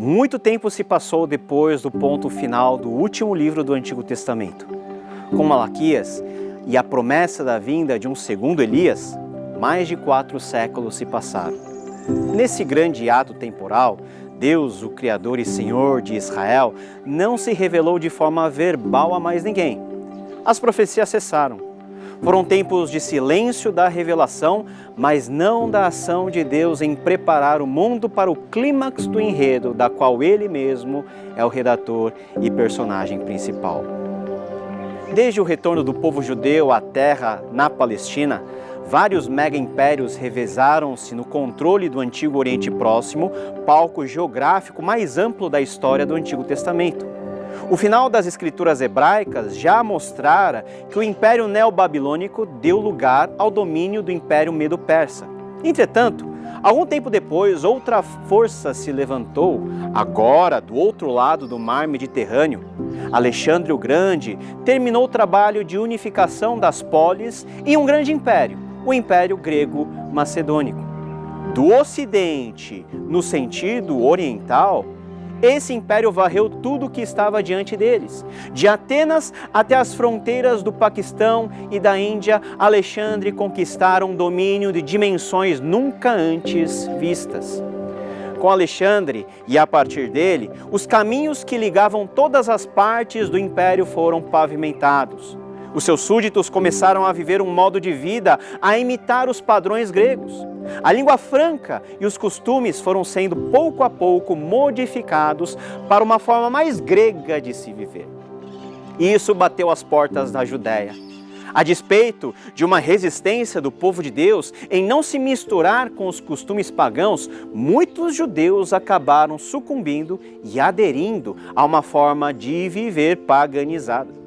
Muito tempo se passou depois do ponto final do último livro do Antigo Testamento. Com Malaquias e a promessa da vinda de um segundo Elias, mais de 4 séculos se passaram. Nesse grande ato temporal, Deus, o Criador e Senhor de Israel, não se revelou de forma verbal a mais ninguém. As profecias cessaram. Foram tempos de silêncio da revelação, mas não da ação de Deus em preparar o mundo para o clímax do enredo, da qual Ele mesmo é o redator e personagem principal. Desde o retorno do povo judeu à terra na Palestina, vários mega-impérios revezaram-se no controle do Antigo Oriente Próximo, palco geográfico mais amplo da história do Antigo Testamento. O final das escrituras hebraicas já mostrara que o Império Neobabilônico deu lugar ao domínio do Império Medo-Persa. Entretanto, algum tempo depois, outra força se levantou, agora do outro lado do mar Mediterrâneo. Alexandre o Grande terminou o trabalho de unificação das polis em um grande império, o Império Grego-Macedônico. Do Ocidente, no sentido oriental, esse império varreu tudo o que estava diante deles. De Atenas até as fronteiras do Paquistão e da Índia, Alexandre conquistaram um domínio de dimensões nunca antes vistas. Com Alexandre e a partir dele, os caminhos que ligavam todas as partes do império foram pavimentados. Os seus súditos começaram a viver um modo de vida a imitar os padrões gregos. A língua franca e os costumes foram sendo pouco a pouco modificados para uma forma mais grega de se viver. E isso bateu às portas da Judéia. A despeito de uma resistência do povo de Deus em não se misturar com os costumes pagãos, muitos judeus acabaram sucumbindo e aderindo a uma forma de viver paganizada.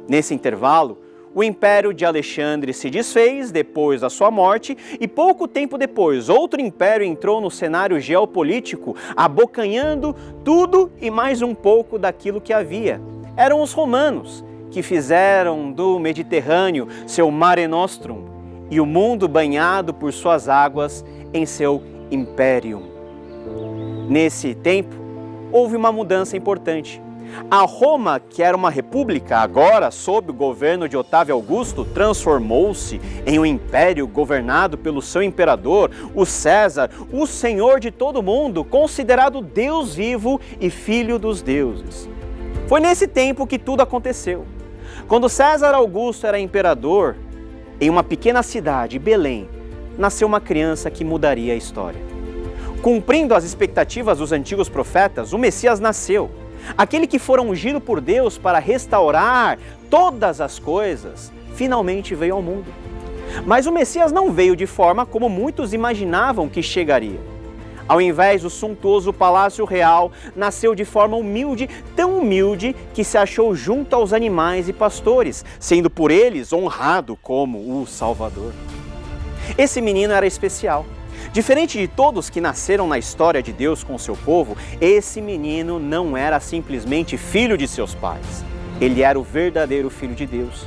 Nesse intervalo, o Império de Alexandre se desfez depois da sua morte e pouco tempo depois outro império entrou no cenário geopolítico, abocanhando tudo e mais um pouco daquilo que havia. Eram os romanos, que fizeram do Mediterrâneo seu Mare Nostrum e o mundo banhado por suas águas em seu Imperium. Nesse tempo, houve uma mudança importante. A Roma, que era uma república, agora sob o governo de Otávio Augusto, transformou-se em um império governado pelo seu imperador, o César, o senhor de todo mundo, considerado Deus vivo e filho dos deuses. Foi nesse tempo que tudo aconteceu. Quando César Augusto era imperador, em uma pequena cidade, Belém, nasceu uma criança que mudaria a história. Cumprindo as expectativas dos antigos profetas, o Messias nasceu. Aquele que fora ungido por Deus para restaurar todas as coisas, finalmente veio ao mundo. Mas o Messias não veio de forma como muitos imaginavam que chegaria. Ao invés do suntuoso palácio real, nasceu de forma humilde, tão humilde que se achou junto aos animais e pastores, sendo por eles honrado como o Salvador. Esse menino era especial. Diferente de todos que nasceram na história de Deus com seu povo, esse menino não era simplesmente filho de seus pais. Ele era o verdadeiro Filho de Deus.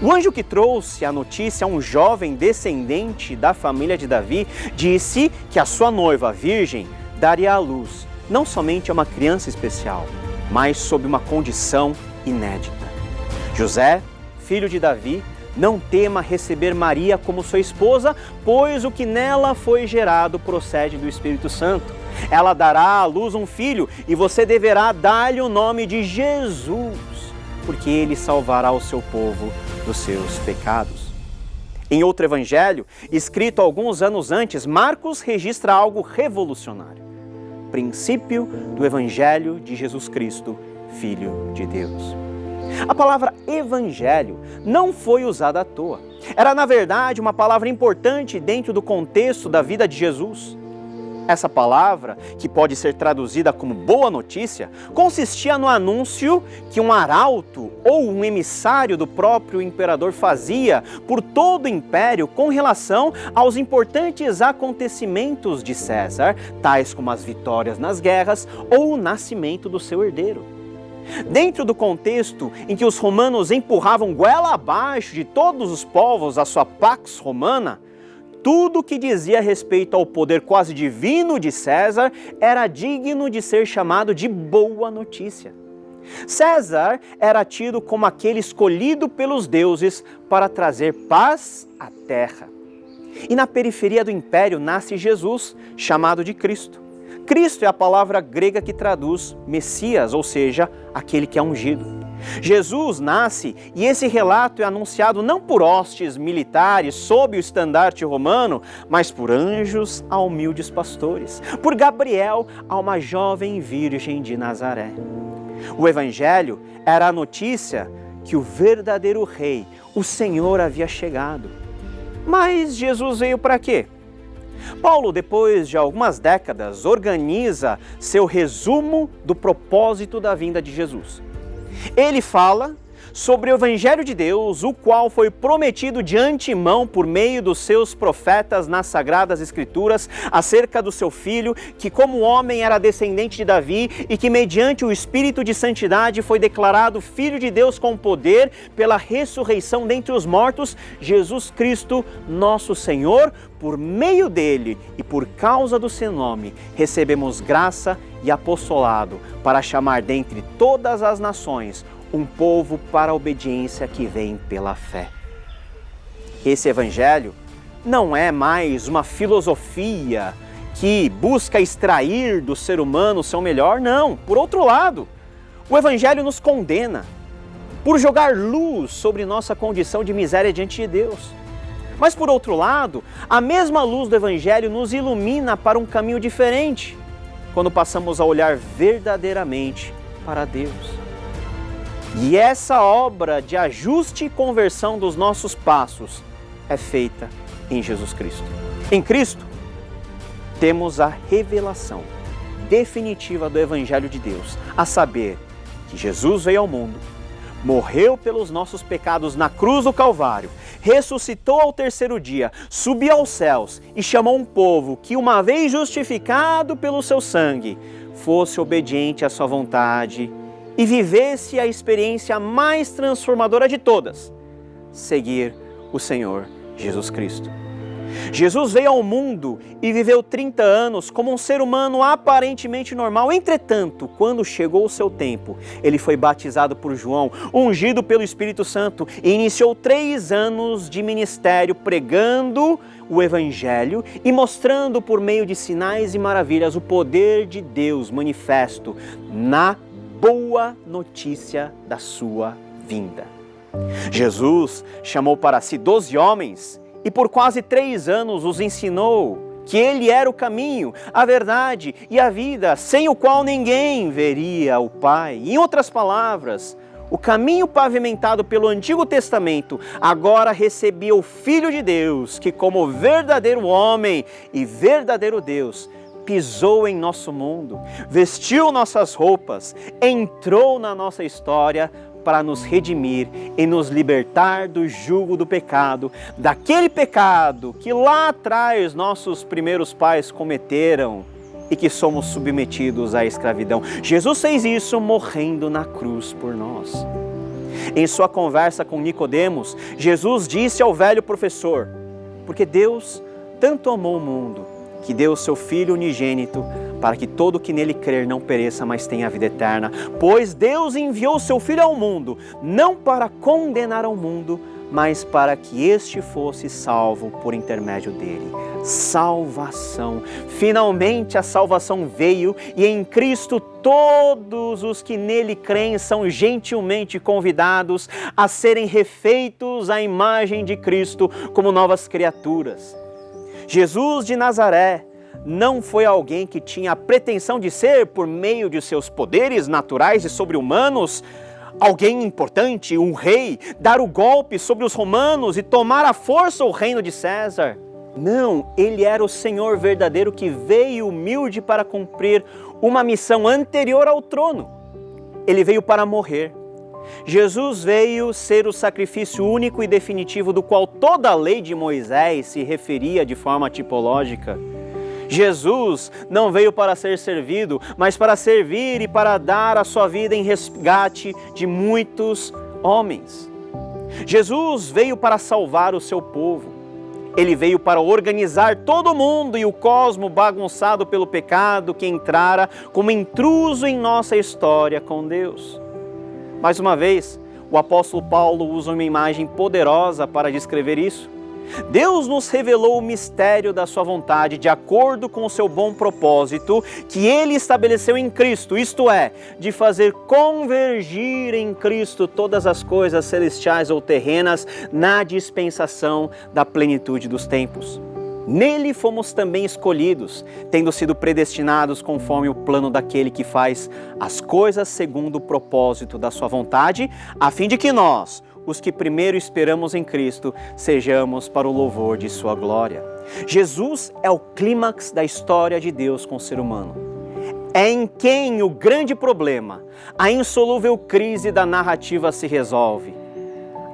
O anjo que trouxe a notícia a um jovem descendente da família de Davi disse que a sua noiva, a virgem, daria à luz não somente a uma criança especial, mas sob uma condição inédita. José, filho de Davi, não tema receber Maria como sua esposa, pois o que nela foi gerado procede do Espírito Santo. Ela dará à luz um filho e você deverá dar-lhe o nome de Jesus, porque ele salvará o seu povo dos seus pecados. Em outro evangelho, escrito alguns anos antes, Marcos registra algo revolucionário. Princípio do Evangelho de Jesus Cristo, Filho de Deus. A palavra evangelho não foi usada à toa. Era, na verdade, uma palavra importante dentro do contexto da vida de Jesus. Essa palavra, que pode ser traduzida como boa notícia, consistia no anúncio que um arauto ou um emissário do próprio imperador fazia por todo o império com relação aos importantes acontecimentos de César, tais como as vitórias nas guerras ou o nascimento do seu herdeiro. Dentro do contexto em que os romanos empurravam goela abaixo de todos os povos a sua pax romana, tudo que dizia respeito ao poder quase divino de César era digno de ser chamado de boa notícia. César era tido como aquele escolhido pelos deuses para trazer paz à terra. E na periferia do império nasce Jesus, chamado de Cristo. Cristo é a palavra grega que traduz Messias, ou seja, aquele que é ungido. Jesus nasce e esse relato é anunciado não por hostes militares sob o estandarte romano, mas por anjos a humildes pastores, por Gabriel a uma jovem virgem de Nazaré. O Evangelho era a notícia que o verdadeiro rei, o Senhor, havia chegado. Mas Jesus veio para quê? Paulo, depois de algumas décadas, organiza seu resumo do propósito da vinda de Jesus. Ele fala sobre o Evangelho de Deus, o qual foi prometido de antemão por meio dos seus profetas nas Sagradas Escrituras, acerca do seu filho, que como homem era descendente de Davi e que mediante o Espírito de Santidade foi declarado Filho de Deus com poder pela ressurreição dentre os mortos, Jesus Cristo, nosso Senhor. Por meio dele e por causa do seu nome, recebemos graça e apostolado para chamar dentre todas as nações um povo para a obediência que vem pela fé. Esse Evangelho não é mais uma filosofia que busca extrair do ser humano o seu melhor, não. Por outro lado, o Evangelho nos condena por jogar luz sobre nossa condição de miséria diante de Deus. Mas por outro lado, a mesma luz do Evangelho nos ilumina para um caminho diferente, quando passamos a olhar verdadeiramente para Deus. E essa obra de ajuste e conversão dos nossos passos é feita em Jesus Cristo. Em Cristo, temos a revelação definitiva do Evangelho de Deus, a saber que Jesus veio ao mundo, morreu pelos nossos pecados na cruz do Calvário, ressuscitou ao terceiro dia, subiu aos céus e chamou um povo que, uma vez justificado pelo seu sangue, fosse obediente à sua vontade e vivesse a experiência mais transformadora de todas, seguir o Senhor Jesus Cristo. Jesus veio ao mundo e viveu 30 anos como um ser humano aparentemente normal. Entretanto, quando chegou o seu tempo, ele foi batizado por João, ungido pelo Espírito Santo e iniciou 3 anos de ministério pregando o Evangelho e mostrando por meio de sinais e maravilhas o poder de Deus manifesto na boa notícia da sua vinda. Jesus chamou para si 12 homens e por quase 3 anos os ensinou que Ele era o caminho, a verdade e a vida, sem o qual ninguém veria o Pai. Em outras palavras, o caminho pavimentado pelo Antigo Testamento agora recebia o Filho de Deus, que como verdadeiro homem e verdadeiro Deus, pisou em nosso mundo, vestiu nossas roupas, entrou na nossa história para nos redimir e nos libertar do jugo do pecado, daquele pecado que lá atrás nossos primeiros pais cometeram e que somos submetidos à escravidão. Jesus fez isso morrendo na cruz por nós. Em sua conversa com Nicodemos, Jesus disse ao velho professor: porque Deus tanto amou o mundo, que deu o seu Filho unigênito, para que todo que nele crer não pereça, mas tenha a vida eterna. Pois Deus enviou o seu Filho ao mundo, não para condenar ao mundo, mas para que este fosse salvo por intermédio dele. Salvação. Finalmente a salvação veio e em Cristo todos os que nele creem são gentilmente convidados a serem refeitos à imagem de Cristo como novas criaturas. Jesus de Nazaré não foi alguém que tinha a pretensão de ser, por meio de seus poderes naturais e sobre-humanos, alguém importante, um rei, dar o golpe sobre os romanos e tomar à força o reino de César. Não, ele era o Senhor verdadeiro que veio humilde para cumprir uma missão anterior ao trono. Ele veio para morrer. Jesus veio ser o sacrifício único e definitivo do qual toda a lei de Moisés se referia de forma tipológica. Jesus não veio para ser servido, mas para servir e para dar a sua vida em resgate de muitos homens. Jesus veio para salvar o seu povo. Ele veio para organizar todo o mundo e o cosmo bagunçado pelo pecado que entrara como intruso em nossa história com Deus. Mais uma vez, o apóstolo Paulo usa uma imagem poderosa para descrever isso. Deus nos revelou o mistério da sua vontade de acordo com o seu bom propósito que Ele estabeleceu em Cristo, isto é, de fazer convergir em Cristo todas as coisas celestiais ou terrenas na dispensação da plenitude dos tempos. Nele fomos também escolhidos, tendo sido predestinados conforme o plano daquele que faz as coisas segundo o propósito da sua vontade, a fim de que nós, os que primeiro esperamos em Cristo, sejamos para o louvor de sua glória. Jesus é o clímax da história de Deus com o ser humano. É em quem o grande problema, a insolúvel crise da narrativa se resolve.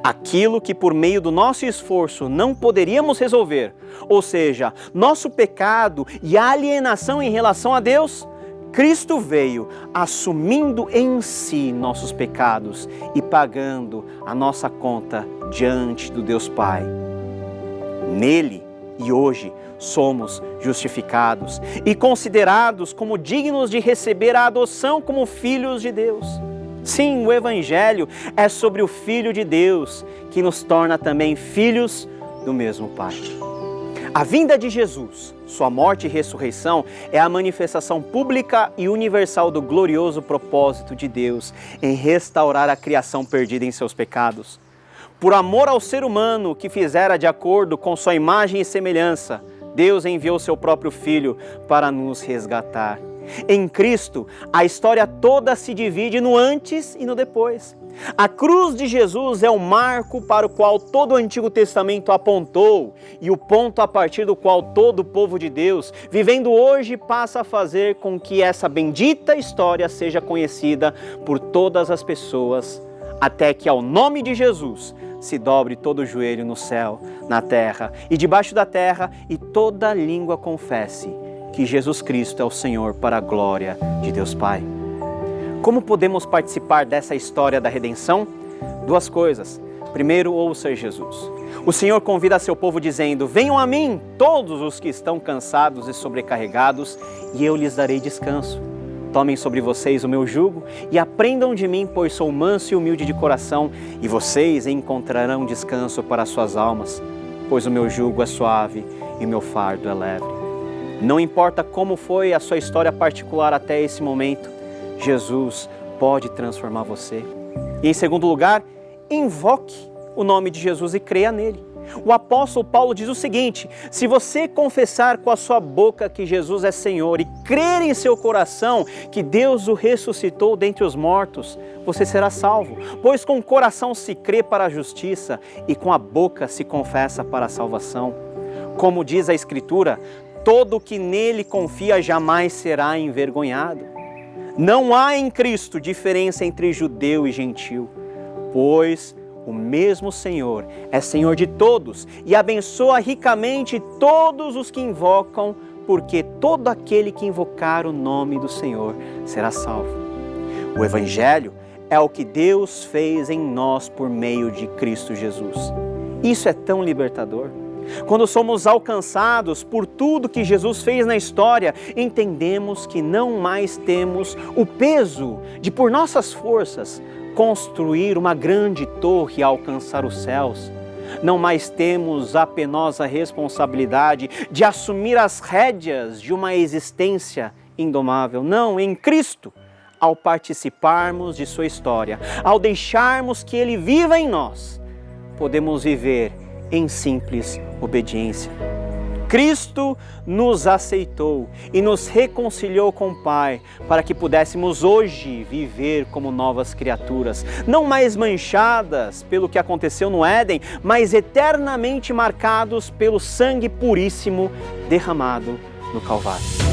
Aquilo que por meio do nosso esforço não poderíamos resolver, ou seja, nosso pecado e a alienação em relação a Deus, Cristo veio assumindo em si nossos pecados e pagando a nossa conta diante do Deus Pai. Nele e hoje somos justificados e considerados como dignos de receber a adoção como filhos de Deus. Sim, o Evangelho é sobre o Filho de Deus, que nos torna também filhos do mesmo Pai. A vinda de Jesus, sua morte e ressurreição, é a manifestação pública e universal do glorioso propósito de Deus em restaurar a criação perdida em seus pecados. Por amor ao ser humano que fizera de acordo com sua imagem e semelhança, Deus enviou seu próprio Filho para nos resgatar. Em Cristo, a história toda se divide no antes e no depois. A cruz de Jesus é o marco para o qual todo o Antigo Testamento apontou e o ponto a partir do qual todo o povo de Deus, vivendo hoje, passa a fazer com que essa bendita história seja conhecida por todas as pessoas, até que ao nome de Jesus se dobre todo o joelho no céu, na terra e debaixo da terra, e toda língua confesse que Jesus Cristo é o Senhor, para a glória de Deus Pai. Como podemos participar dessa história da redenção? Duas coisas. Primeiro, ouça Jesus. O Senhor convida seu povo dizendo: venham a mim todos os que estão cansados e sobrecarregados, e eu lhes darei descanso. Tomem sobre vocês o meu jugo e aprendam de mim, pois sou manso e humilde de coração, e vocês encontrarão descanso para as suas almas, pois o meu jugo é suave e o meu fardo é leve. Não importa como foi a sua história particular até esse momento, Jesus pode transformar você. E em segundo lugar, invoque o nome de Jesus e creia nele. O apóstolo Paulo diz o seguinte: se você confessar com a sua boca que Jesus é Senhor e crer em seu coração que Deus o ressuscitou dentre os mortos, você será salvo. Pois com o coração se crê para a justiça e com a boca se confessa para a salvação. Como diz a Escritura, todo que nele confia jamais será envergonhado. Não há em Cristo diferença entre judeu e gentil, pois o mesmo Senhor é Senhor de todos e abençoa ricamente todos os que invocam, porque todo aquele que invocar o nome do Senhor será salvo. O Evangelho é o que Deus fez em nós por meio de Cristo Jesus. Isso é tão libertador. Quando somos alcançados por tudo que Jesus fez na história, entendemos que não mais temos o peso de, por nossas forças, construir uma grande torre e alcançar os céus. Não mais temos a penosa responsabilidade de assumir as rédeas de uma existência indomável. Não, em Cristo, ao participarmos de sua história, ao deixarmos que Ele viva em nós, podemos viver em simples obediência. Cristo nos aceitou e nos reconciliou com o Pai para que pudéssemos hoje viver como novas criaturas, não mais manchadas pelo que aconteceu no Éden, mas eternamente marcados pelo sangue puríssimo derramado no Calvário.